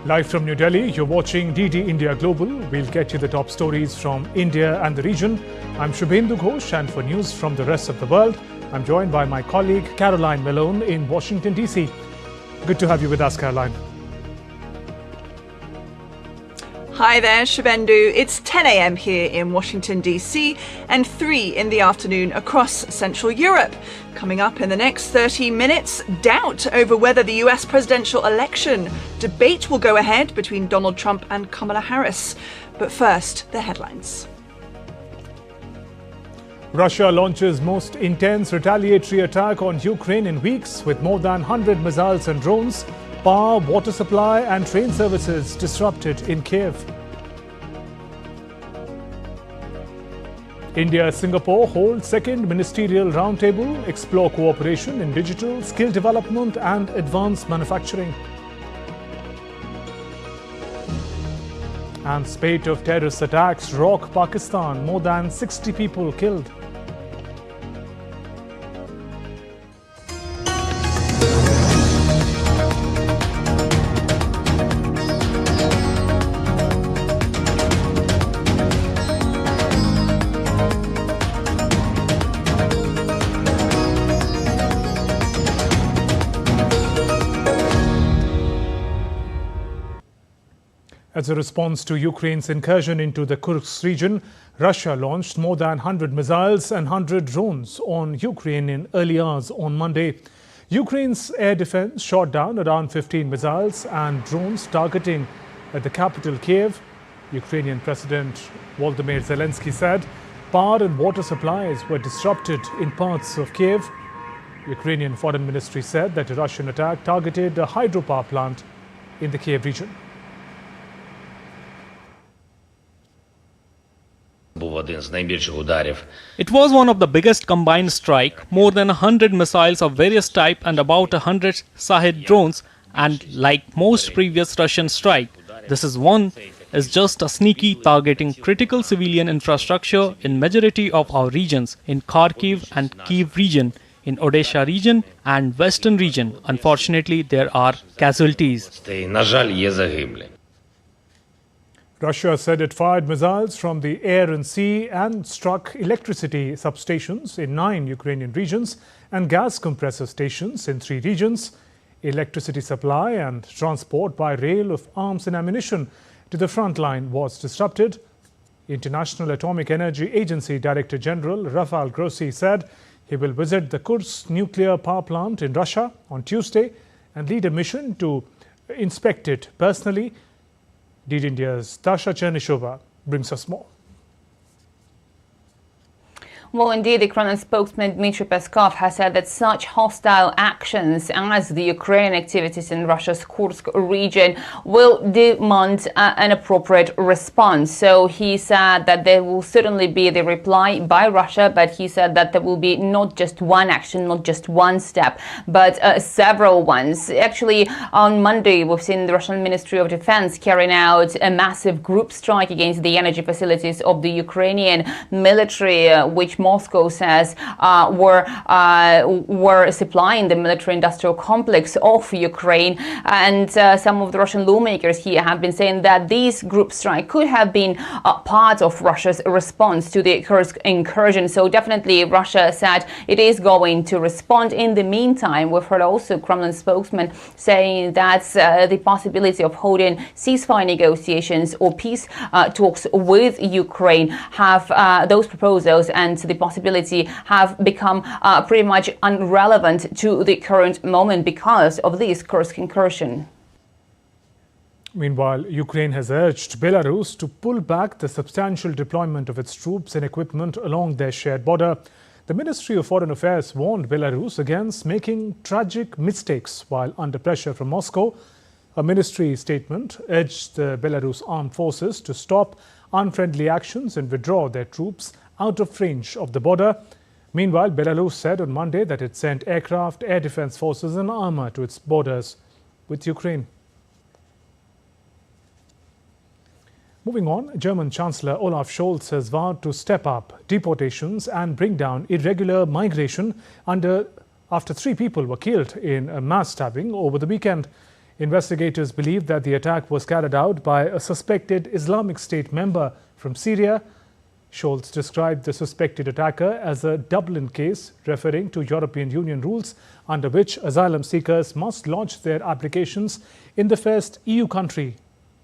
Live from New Delhi, you're watching DD India Global. We'll get you the top stories from India and the region. I'm Shubhendu Ghosh, and for news from the rest of the world, I'm joined by my colleague Caroline Malone in Washington, D.C. Good to have you with us, Caroline. Hi there, Shubhendu. It's 10 a.m. here in Washington, D.C. and 3 in the afternoon across Central Europe. Coming up in the next 30 minutes, doubt over whether the US presidential election debate will go ahead between Donald Trump and Kamala Harris. But first, the headlines. Russia launches most intense retaliatory attack on Ukraine in weeks, with more than 100 missiles and drones. Power, water supply and train services disrupted in Kiev. India-Singapore holds second Ministerial Roundtable, explore cooperation in digital, skill development and advanced manufacturing. And spate of terrorist attacks rock Pakistan, more than 60 people killed. As a response to Ukraine's incursion into the Kursk region, Russia launched more than 100 missiles and 100 drones on Ukraine in early hours on Monday. Ukraine's air defense shot down around 15 missiles and drones targeting at the capital Kiev. Ukrainian President Volodymyr Zelensky said power and water supplies were disrupted in parts of Kiev. Ukrainian Foreign Ministry said that a Russian attack targeted a hydropower plant in the Kiev region. It was one of the biggest combined strike, more than 100 missiles of various type and about 100 Shahed drones, and like most previous Russian strike, this is just a sneaky targeting critical civilian infrastructure in majority of our regions, in Kharkiv and Kyiv region, in Odessa region and western region. Unfortunately, there are casualties. Russia said it fired missiles from the air and sea and struck electricity substations in 9 Ukrainian regions and gas compressor stations in 3 regions. Electricity supply and transport by rail of arms and ammunition to the front line was disrupted. International Atomic Energy Agency Director General Rafael Grossi said he will visit the Kursk nuclear power plant in Russia on Tuesday and lead a mission to inspect it personally. DD India's Tasha Chernishova brings us more. Well, indeed, the Kremlin spokesman Dmitry Peskov has said that such hostile actions as the Ukrainian activities in Russia's Kursk region will demand an appropriate response. So he said that there will certainly be the reply by Russia, but he said that there will be not just one action, not just one step, but several ones. Actually, on Monday, we've seen the Russian Ministry of Defense carrying out a massive group strike against the energy facilities of the Ukrainian military, which Moscow says were supplying the military-industrial complex of Ukraine. And some of the Russian lawmakers here have been saying that this group strike could have been part of Russia's response to the Kursk incursion. So definitely Russia said it is going to respond. In the meantime, we've heard also Kremlin spokesman saying that the possibility of holding ceasefire negotiations or peace talks with Ukraine have those proposals and the possibility have become pretty much irrelevant to the current moment because of this Kursk incursion. Meanwhile, Ukraine has urged Belarus to pull back the substantial deployment of its troops and equipment along their shared border. The Ministry of Foreign Affairs warned Belarus against making tragic mistakes while under pressure from Moscow. A ministry statement urged the Belarus armed forces to stop unfriendly actions and withdraw their troops out of range of the border. Meanwhile, Belarus said on Monday that it sent aircraft, air defense forces and armor to its borders with Ukraine. Moving on, German Chancellor Olaf Scholz has vowed to step up deportations and bring down irregular migration after 3 people were killed in a mass stabbing over the weekend. Investigators believe that the attack was carried out by a suspected Islamic State member from Syria. Scholz described the suspected attacker as a Dublin case, referring to European Union rules under which asylum seekers must launch their applications in the first EU country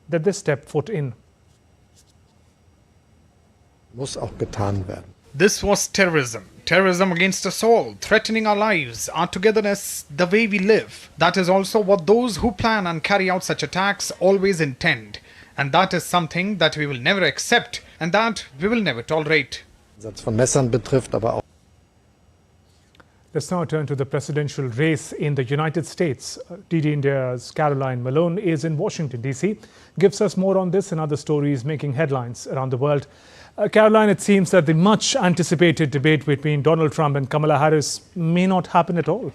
that they step foot in. Muss auch getan werden. This was terrorism. Terrorism against us all, threatening our lives, our togetherness, the way we live. That is also what those who plan and carry out such attacks always intend. And that is something that we will never accept and that we will never tolerate. Einsatz von Messern betrifft, aber auch. Let's now turn to the presidential race in the United States. DD India's Caroline Malone is in Washington, D.C. Gives us more on this and other stories making headlines around the world. Caroline, it seems that the much anticipated debate between Donald Trump and Kamala Harris may not happen at all.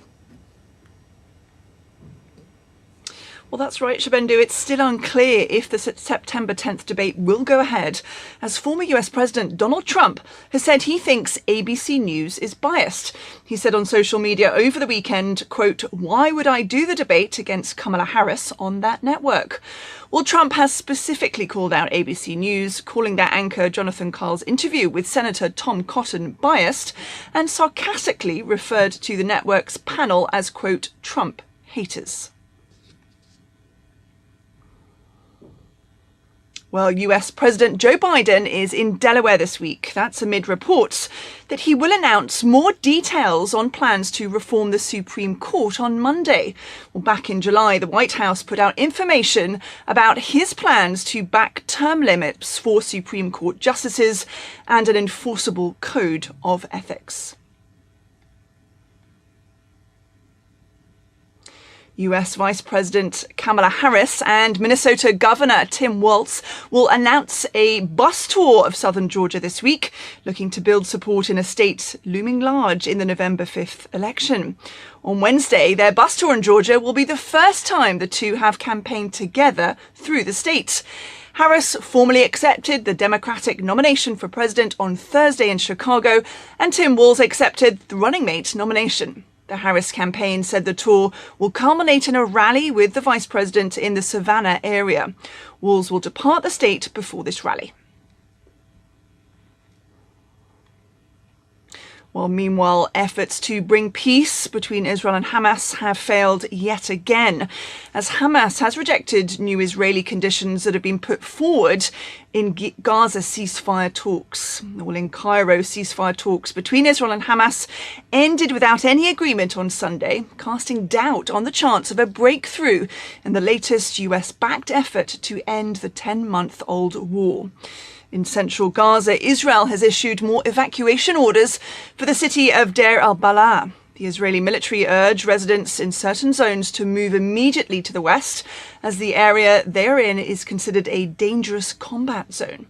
Well, that's right, Shubendu. It's still unclear if the September 10th debate will go ahead, as former US President Donald Trump has said he thinks ABC News is biased. He said on social media over the weekend, quote, "Why would I do the debate against Kamala Harris on that network?" Well, Trump has specifically called out ABC News, calling their anchor Jonathan Karl's interview with Senator Tom Cotton biased, and sarcastically referred to the network's panel as, quote, "Trump haters." Well, US President Joe Biden is in Delaware this week. That's amid reports that he will announce more details on plans to reform the Supreme Court on Monday. Well, back in July, the White House put out information about his plans to back term limits for Supreme Court justices and an enforceable code of ethics. US Vice President Kamala Harris and Minnesota Governor Tim Walz will announce a bus tour of southern Georgia this week, looking to build support in a state looming large in the November 5th election. On Wednesday, their bus tour in Georgia will be the first time the two have campaigned together through the state. Harris formally accepted the Democratic nomination for president on Thursday in Chicago, and Tim Walz accepted the running mate nomination. The Harris campaign said the tour will culminate in a rally with the vice president in the Savannah area. Walz will depart the state before this rally. Well, meanwhile, efforts to bring peace between Israel and Hamas have failed yet again, as Hamas has rejected new Israeli conditions that have been put forward in Gaza ceasefire talks. Well, in Cairo, ceasefire talks between Israel and Hamas ended without any agreement on Sunday, casting doubt on the chance of a breakthrough in the latest US-backed effort to end the 10-month-old war. In central Gaza, Israel has issued more evacuation orders for the city of Deir al-Balah. The Israeli military urged residents in certain zones to move immediately to the west, as the area they're in is considered a dangerous combat zone.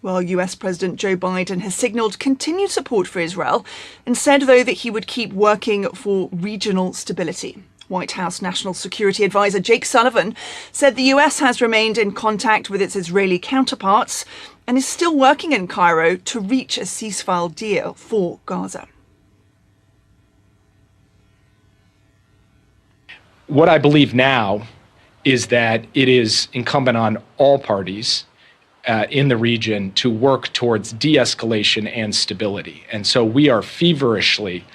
Well, US President Joe Biden has signalled continued support for Israel and said, though, that he would keep working for regional stability. White House National Security Advisor Jake Sullivan said the US has remained in contact with its Israeli counterparts and is still working in Cairo to reach a ceasefire deal for Gaza. What I believe now is that it is incumbent on all parties in the region to work towards de-escalation and stability. And so we are feverishly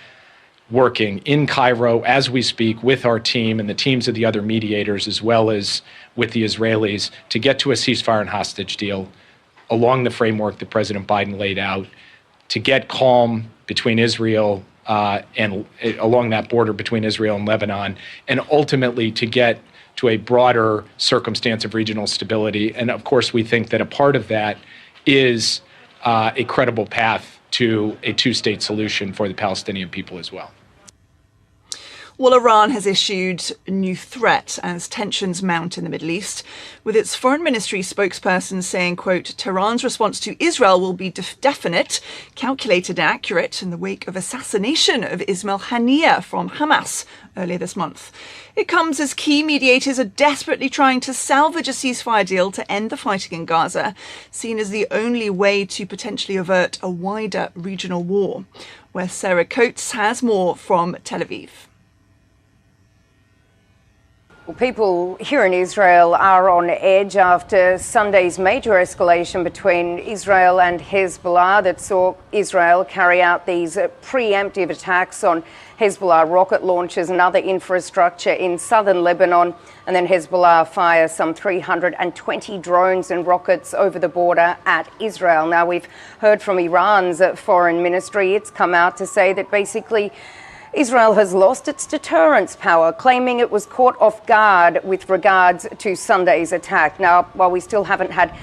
working in Cairo as we speak with our team and the teams of the other mediators, as well as with the Israelis, to get to a ceasefire and hostage deal along the framework that President Biden laid out, to get calm between Israel and along that border between Israel and Lebanon, and ultimately to get to a broader circumstance of regional stability. And of course, we think that a part of that is a credible path to a two-state solution for the Palestinian people as well. Well, Iran has issued a new threat as tensions mount in the Middle East, with its foreign ministry spokesperson saying, quote, Tehran's response to Israel will be definite, calculated and accurate in the wake of assassination of Ismail Haniyeh from Hamas earlier this month. It comes as key mediators are desperately trying to salvage a ceasefire deal to end the fighting in Gaza, seen as the only way to potentially avert a wider regional war, where Sarah Coates has more from Tel Aviv. Well, people here in Israel are on edge after Sunday's major escalation between Israel and Hezbollah that saw Israel carry out these preemptive attacks on Hezbollah rocket launchers and other infrastructure in southern Lebanon, and then Hezbollah fire some 320 drones and rockets over the border at Israel. Now, we've heard from Iran's foreign ministry. It's come out to say that basically Israel has lost its deterrence power, claiming it was caught off guard with regards to Sunday's attack. Now, while we still haven't had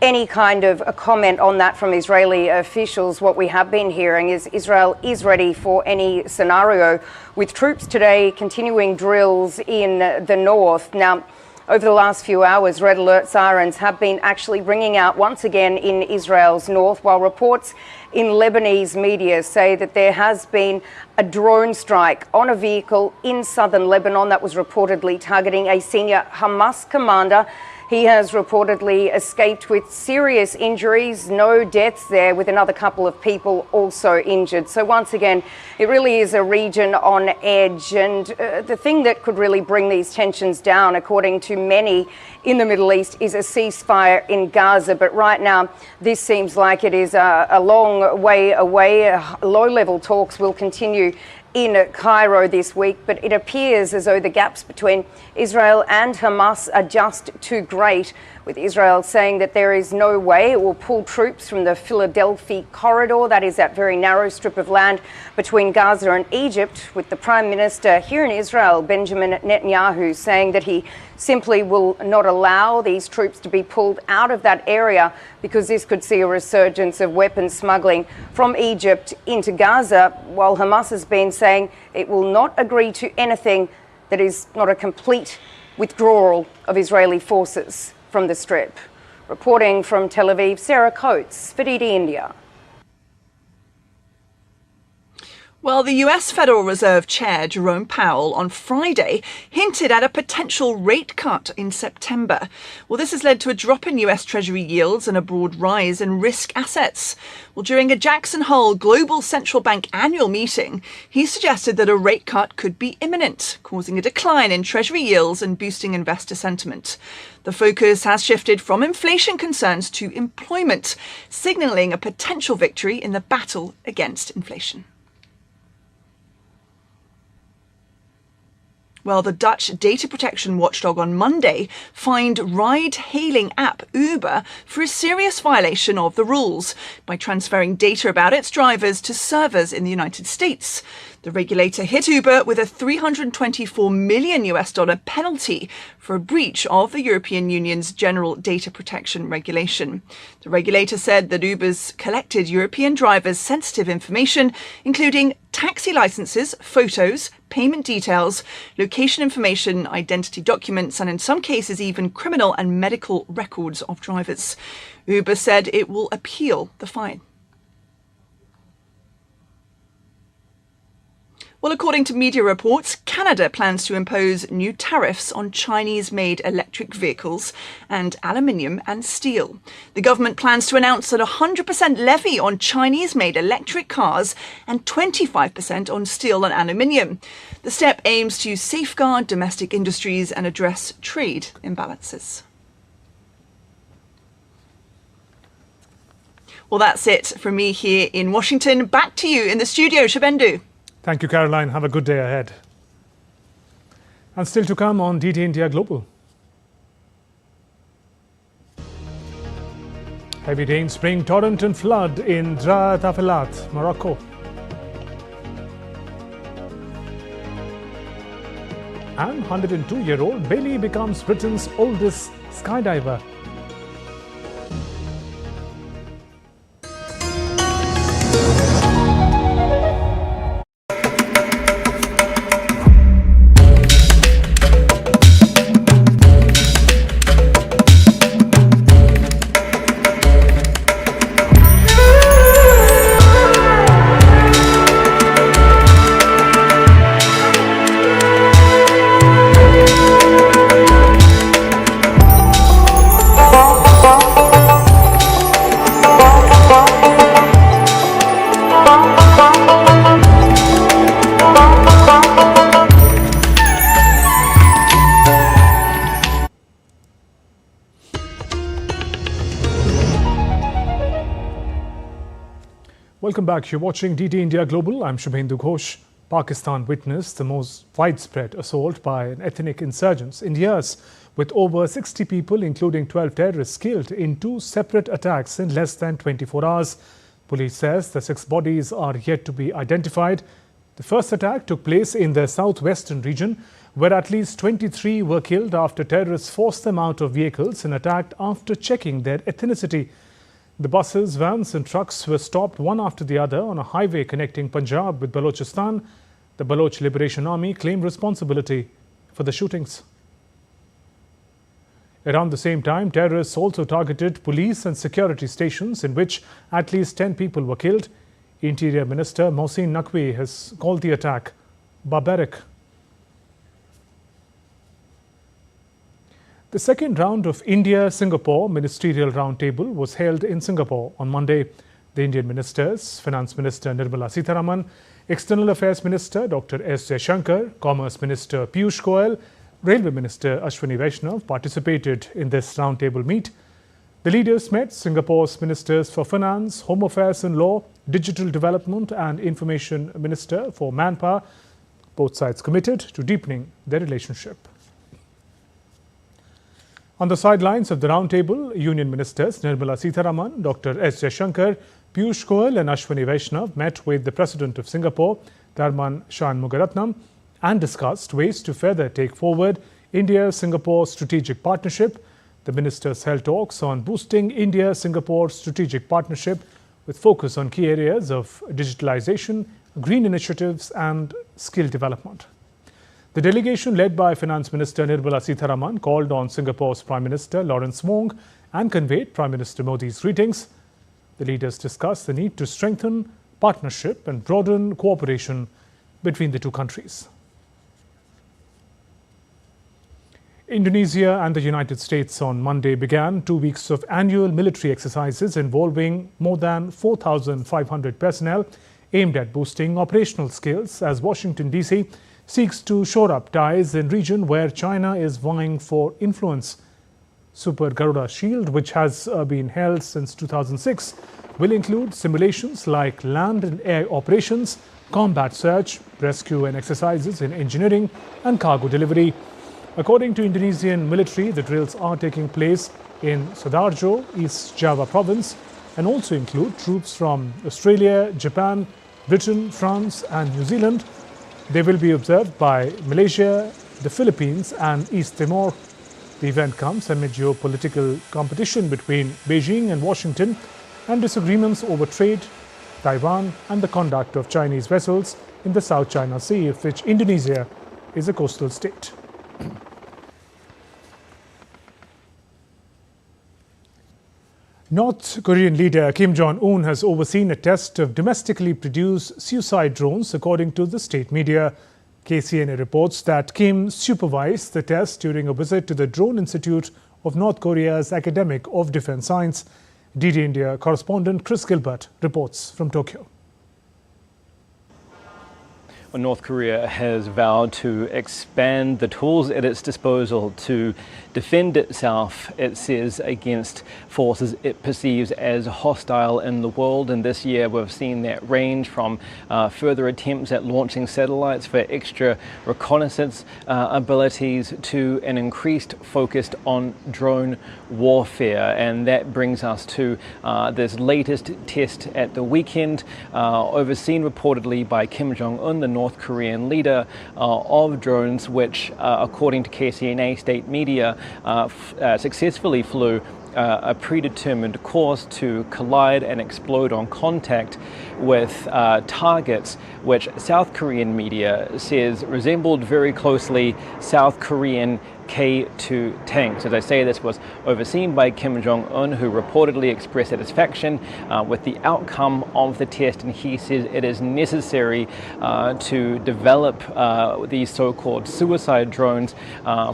any kind of a comment on that from Israeli officials, what we have been hearing is Israel is ready for any scenario, with troops today continuing drills in the north. Now, over the last few hours, red alert sirens have been actually ringing out once again in Israel's north, while reports in Lebanese media say that there has been a drone strike on a vehicle in southern Lebanon that was reportedly targeting a senior Hamas commander. He has reportedly escaped with serious injuries, no deaths there, with another couple of people also injured. So once again, it really is a region on edge. And the thing that could really bring these tensions down, according to many in the Middle East, is a ceasefire in Gaza. But right now, this seems like it is a long way away. Low-level talks will continue in Cairo this week, but it appears as though the gaps between Israel and Hamas are just too great, with Israel saying that there is no way it will pull troops from the Philadelphia corridor, that is that very narrow strip of land between Gaza and Egypt, with the Prime Minister here in Israel, Benjamin Netanyahu, saying that he simply will not allow these troops to be pulled out of that area because this could see a resurgence of weapons smuggling from Egypt into Gaza, while Hamas has been saying it will not agree to anything that is not a complete withdrawal of Israeli forces from the Strip. Reporting from Tel Aviv, Sarah Coates for DD India. Well, the US Federal Reserve Chair Jerome Powell on Friday hinted at a potential rate cut in September. Well, this has led to a drop in US Treasury yields and a broad rise in risk assets. Well, during a Jackson Hole Global Central Bank annual meeting, he suggested that a rate cut could be imminent, causing a decline in Treasury yields and boosting investor sentiment. The focus has shifted from inflation concerns to employment, signalling a potential victory in the battle against inflation. Well, the Dutch data protection watchdog on Monday fined ride-hailing app Uber for a serious violation of the rules by transferring data about its drivers to servers in the United States. The regulator hit Uber with a $324 million penalty for a breach of the European Union's General Data Protection Regulation. The regulator said that Uber's collected European drivers' sensitive information, including taxi licenses, photos, payment details, location information, identity documents, and in some cases even criminal and medical records of drivers. Uber said it will appeal the fine. Well, according to media reports, Canada plans to impose new tariffs on Chinese-made electric vehicles and aluminium and steel. The government plans to announce that 100% levy on Chinese-made electric cars and 25% on steel and aluminium. The step aims to safeguard domestic industries and address trade imbalances. Well, that's it from me here in Washington. Back to you in the studio, Shabendu. Thank you, Caroline. Have a good day ahead. And still to come on DT India Global. Heavy rains bring torrent and flood in Dra Tafelat, Morocco. And 102-year-old Bailey becomes Britain's oldest skydiver. Welcome back. You're watching DD India Global. I'm Shubhendu Ghosh. Pakistan witnessed the most widespread assault by an ethnic insurgents in years, with over 60 people, including 12 terrorists, killed in 2 separate attacks in less than 24 hours. Police says the 6 bodies are yet to be identified. The first attack took place in the southwestern region, where at least 23 were killed after terrorists forced them out of vehicles and attacked after checking their ethnicity. The buses, vans and trucks were stopped one after the other on a highway connecting Punjab with Balochistan. The Baloch Liberation Army claimed responsibility for the shootings. Around the same time, terrorists also targeted police and security stations in which at least 10 people were killed. Interior Minister Mohsin Naqvi has called the attack barbaric. The second round of India-Singapore Ministerial Roundtable was held in Singapore on Monday. The Indian ministers, Finance Minister Nirmala Sitharaman, External Affairs Minister Dr. S. Jaishankar, Commerce Minister Piyush Goyal, Railway Minister Ashwini Vaishnav participated in this roundtable meet. The leaders met Singapore's Ministers for Finance, Home Affairs and Law, Digital Development and Information Minister for Manpower. Both sides committed to deepening their relationship. On the sidelines of the roundtable, Union Ministers Nirmala Sitharaman, Dr. S. Jaishankar, Piyush Goyal and Ashwini Vaishnav met with the President of Singapore, Tharman Shanmugaratnam, and discussed ways to further take forward India-Singapore strategic partnership. The ministers held talks on boosting India-Singapore strategic partnership with focus on key areas of digitalization, green initiatives and skill development. The delegation led by Finance Minister Nirmala Sitharaman called on Singapore's Prime Minister Lawrence Wong and conveyed Prime Minister Modi's greetings. The leaders discussed the need to strengthen partnership and broaden cooperation between the two countries. Indonesia and the United States on Monday began 2 weeks of annual military exercises involving more than 4,500 personnel aimed at boosting operational skills as Washington, D.C. seeks to shore up ties in region where China is vying for influence. Super Garuda Shield, which has been held since 2006, will include simulations like land and air operations, combat search, rescue and exercises in engineering and cargo delivery. According to Indonesian military, the drills are taking place in Sidoarjo, East Java province, and also include troops from Australia, Japan, Britain, France and New Zealand. They will be observed by Malaysia, the Philippines and East Timor. The event comes amid geopolitical competition between Beijing and Washington and disagreements over trade, Taiwan and the conduct of Chinese vessels in the South China Sea, of which Indonesia is a coastal state. North Korean leader Kim Jong-un has overseen a test of domestically produced suicide drones, according to the state media. KCNA reports that Kim supervised the test during a visit to the Drone Institute of North Korea's Academic of Defense Science. DD India correspondent Chris Gilbert reports from Tokyo. North Korea has vowed to expand the tools at its disposal to defend itself, it says, against forces it perceives as hostile in the world. And this year we've seen that range from further attempts at launching satellites for extra reconnaissance abilities to an increased focus on drone warfare. And that brings us to this latest test at the weekend, overseen reportedly by Kim Jong-un, the North Korean leader, of drones, which, according to KCNA state media, successfully flew a predetermined course to collide and explode on contact with targets which South Korean media says resembled very closely South Korean K-2 tanks. As I say, this was overseen by Kim Jong-un, who reportedly expressed satisfaction with the outcome of the test, and he says it is necessary to develop these so-called suicide drones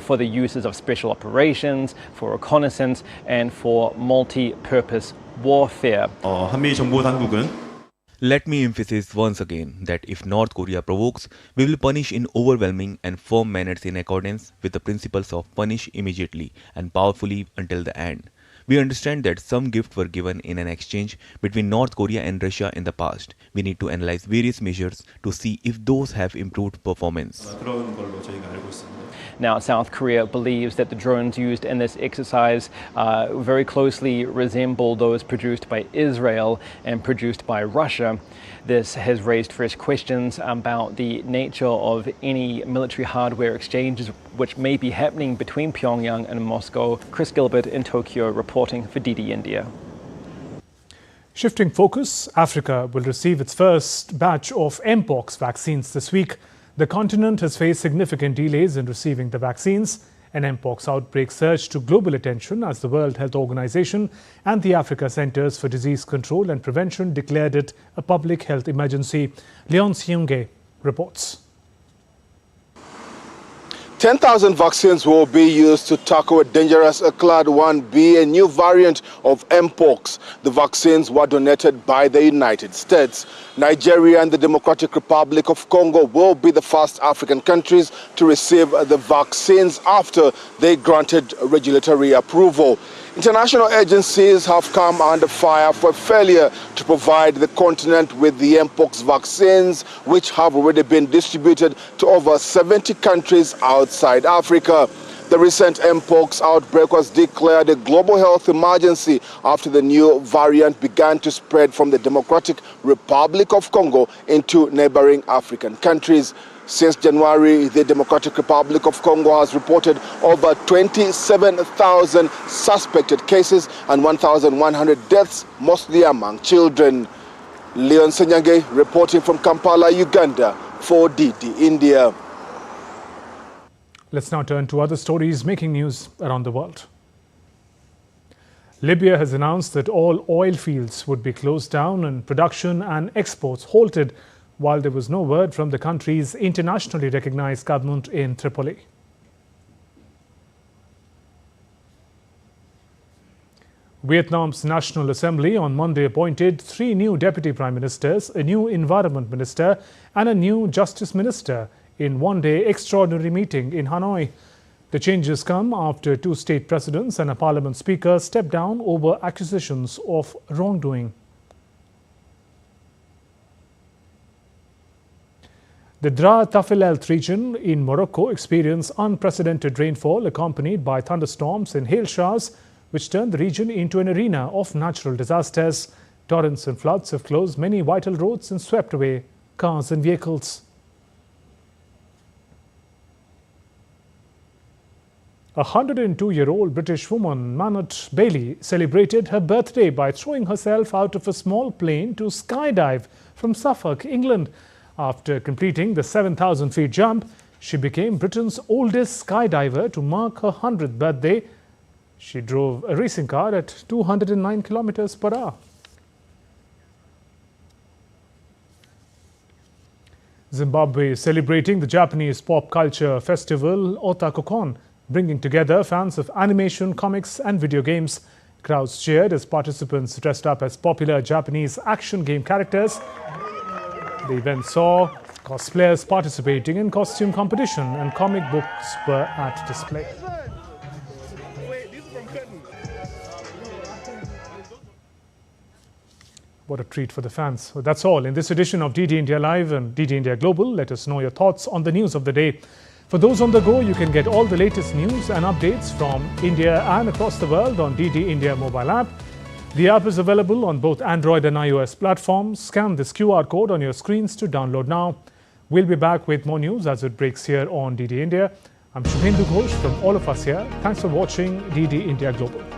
for the uses of special operations, for reconnaissance, and for multi-purpose warfare. 한미 정보 당국은 Let me emphasize once again that if North Korea provokes, we will punish in overwhelming and firm manners in accordance with the principles of punish immediately and powerfully until the end. We understand that some gifts were given in an exchange between North Korea and Russia in the past. We need to analyze various measures to see if those have improved performance. Now, South Korea believes that the drones used in this exercise very closely resemble those produced by Israel and produced by Russia. This has raised fresh questions about the nature of any military hardware exchanges which may be happening between Pyongyang and Moscow. Chris Gilbert in Tokyo reporting for DD India. Shifting focus, Africa will receive its first batch of Mpox vaccines this week. The continent has faced significant delays in receiving the vaccines. An Mpox outbreak surged to global attention as the World Health Organization and the Africa Centers for Disease Control and Prevention declared it a public health emergency. Leon Siunge reports. 10,000 vaccines will be used to tackle a dangerous Clade 1B, a new variant of Mpox. The vaccines were donated by the United States. Nigeria and the Democratic Republic of Congo will be the first African countries to receive the vaccines after they granted regulatory approval. International agencies have come under fire for failure to provide the continent with the Mpox vaccines, which have already been distributed to over 70 countries outside Africa. The recent Mpox outbreak was declared a global health emergency after the new variant began to spread from the Democratic Republic of Congo into neighboring African countries. Since January, the Democratic Republic of Congo has reported over 27,000 suspected cases and 1,100 deaths, mostly among children. Leon Senyange reporting from Kampala, Uganda for DD India. Let's now turn to other stories making news around the world. Libya has announced that all oil fields would be closed down and production and exports halted, while there was no word from the country's internationally recognized government in Tripoli. Vietnam's National Assembly on Monday appointed 3 new deputy prime ministers, a new environment minister and a new justice minister in one-day extraordinary meeting in Hanoi. The changes come after 2 state presidents and a parliament speaker stepped down over accusations of wrongdoing. The Dra Tafilelt region in Morocco experienced unprecedented rainfall accompanied by thunderstorms and hail showers, which turned the region into an arena of natural disasters. Torrents and floods have closed many vital roads and swept away cars and vehicles. A 102-year-old British woman, Manat Bailey, celebrated her birthday by throwing herself out of a small plane to skydive from Suffolk, England. After completing the 7,000 feet jump, she became Britain's oldest skydiver to mark her 100th birthday. She drove a racing car at 209 kilometers per hour. Zimbabwe is celebrating the Japanese pop culture festival Otakokon, bringing together fans of animation, comics and video games. Crowds cheered as participants dressed up as popular Japanese action game characters. The event saw cosplayers participating in costume competition and comic books were at display. What a treat for the fans. Well, that's all in this edition of DD India Live and DD India Global. Let us know your thoughts on the news of the day. For those on the go, you can get all the latest news and updates from India and across the world on DD India mobile app. The app is available on both Android and iOS platforms. Scan this QR code on your screens to download now. We'll be back with more news as it breaks here on DD India. I'm Shubhendu Ghosh from all of us here. Thanks for watching DD India Global.